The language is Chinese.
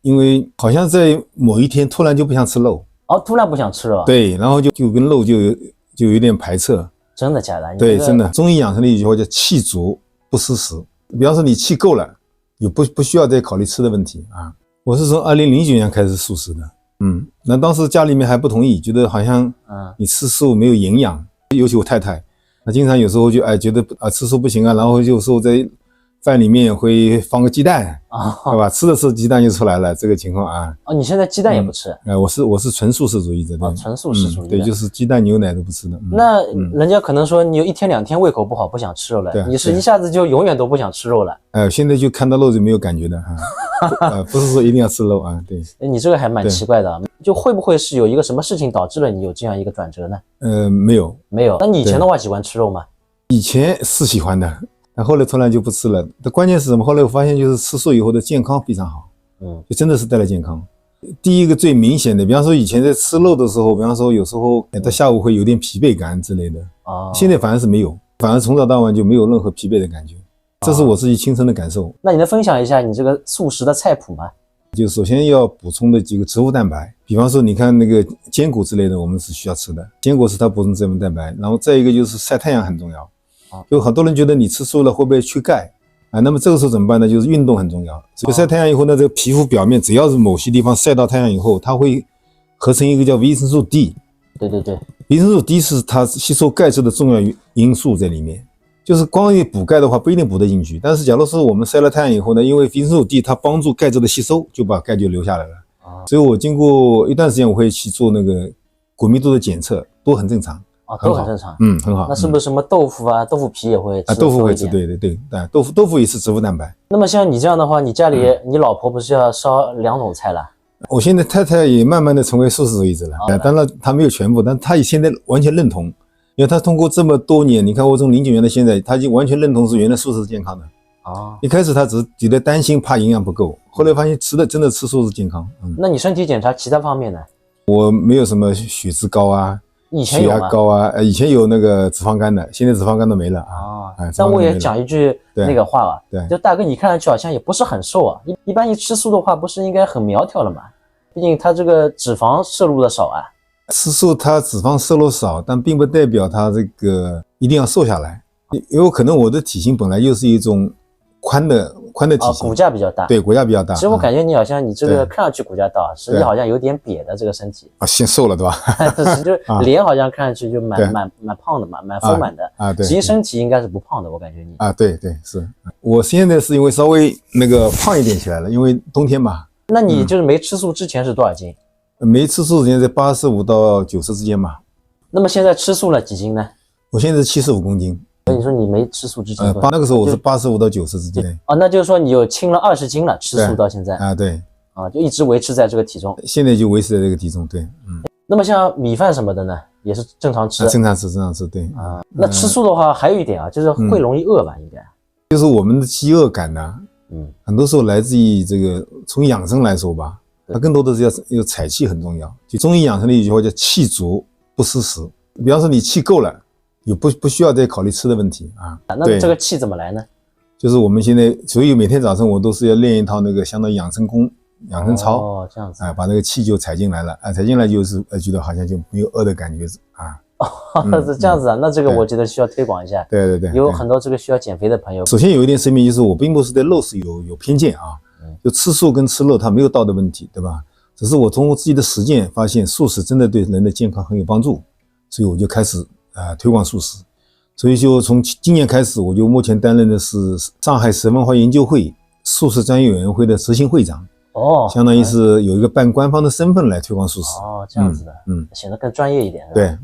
因为好像在某一天突然就不想吃肉。哦，突然不想吃了。对，然后就跟肉就有点排斥。真的假的？对，真的。中医养生的一句话叫气足不思食。比方说你气够了，也不需要再考虑吃的问题啊。我是从2009年开始素食的。那当时家里面还不同意，觉得好像你吃素没有营养，尤其我太太，她经常有时候就觉得吃素不行啊，然后有时候在饭里面会放个鸡蛋对吧？吃着吃鸡蛋就出来了，这个情况啊。你现在鸡蛋也不吃？我是纯素食主义者。纯素食主义者。对，就是鸡蛋牛奶都不吃的。那人家可能说你有1天2天胃口不好不想吃肉了，你是一下子就永远都不想吃肉了？现在就看到肉就没有感觉的不是说一定要吃肉啊。对，你这个还蛮奇怪的，就会不会是有一个什么事情导致了你有这样一个转折呢？没有。那你以前的话喜欢吃肉吗？以前是喜欢的，但后来突然就不吃了。关键是什么？后来我发现就是吃素以后的健康非常好，就真的是带来健康。第一个最明显的，比方说以前在吃肉的时候，比方说有时候到下午会有点疲惫感之类的，现在反而是没有，反而从早到晚就没有任何疲惫的感觉，这是我自己亲身的感受。那你能分享一下你这个素食的菜谱吗？就首先要补充的几个植物蛋白，比方说你看那个坚果之类的，我们是需要吃的，坚果是它补充植物蛋白。然后再一个就是晒太阳很重要，有很多人觉得你吃素了会不会缺钙那么这个时候怎么办呢？就是运动很重要。所以晒太阳以后呢，这个皮肤表面只要是某些地方晒到太阳以后，它会合成一个叫维生素 D。对，维生素 D 是它吸收钙质的重要因素在里面。就是光补钙的话不一定补得进去，但是假如说我们晒了太阳以后呢，因为维生素 D 它帮助钙质的吸收，就把钙就留下来了。所以我经过一段时间我会去做那个骨密度的检测，都很正常。都很正常。很好。那是不是什么豆腐啊、豆腐皮也会吃？豆腐会吃，对，豆腐也是植物蛋白。那么像你这样的话，你家里你老婆不是要烧2种菜了？我现在太太也慢慢的成为素食主义者了，当然她没有全部，但她也现在完全认同，因为她通过这么多年，你看我从09年到现在，她已经完全认同是原来素食是健康的。一开始她只是觉得担心怕营养不够，后来发现真的吃素是健康。那你身体检查其他方面呢？我没有什么血脂高啊。血压高啊，以前有那个脂肪肝的，现在脂肪肝都没了但我也讲一句那个话就大哥你看上去好像也不是很瘦一般一吃素的话不是应该很苗条了吗？毕竟他这个脂肪摄入的少吃素它脂肪摄入少，但并不代表它这个一定要瘦下来，因为可能我的体型本来就是一种宽的体型，骨架比较大。对，骨架比较大。其实我感觉你好像你这个看上去骨架大，实际好像有点瘪的这个身体先瘦了对吧？就脸好像看上去就蛮胖的嘛，蛮丰满的对。实际身体应该是不胖的，我感觉你对，是我现在是因为稍微那个胖一点起来了，因为冬天嘛。那你就是没吃素之前是多少斤？没吃素之前在85到90之间嘛。那么现在吃素了几斤呢？我现在是75公斤。你说你没吃素之前那个时候我是85到90之间。那就是说你有轻了20斤了，吃素到现在对就一直维持在这个体重。现在就维持在这个体重，对。那么像米饭什么的呢，也是正常吃？正常吃，对。那吃素的话还有一点就是会容易饿吧？应该就是我们的饥饿感呢，很多时候来自于这个从养生来说吧，它更多的是要采气很重要。就中医养生的一句话叫气足不思食。比方说你气够了，也不需要再考虑吃的问题那这个气怎么来呢？就是我们现在所以每天早上我都是要练一套那个相当于养生操这样子把那个气就踩进来了踩进来就是觉得好像就没有饿的感觉是这样子那这个我觉得需要推广一下。对，有很多这个需要减肥的朋友。首先有一点声明，就是我并不是对肉食有偏见就吃素跟吃肉它没有道德问题，对吧？只是我通过自己的实践发现素食真的对人的健康很有帮助，所以我就开始推广素食。所以就从今年开始，我就目前担任的是上海食文化研究会素食专业委员会的执行会长。相当于是有一个半官方的身份来推广素食。这样子的，显得更专业一点。对，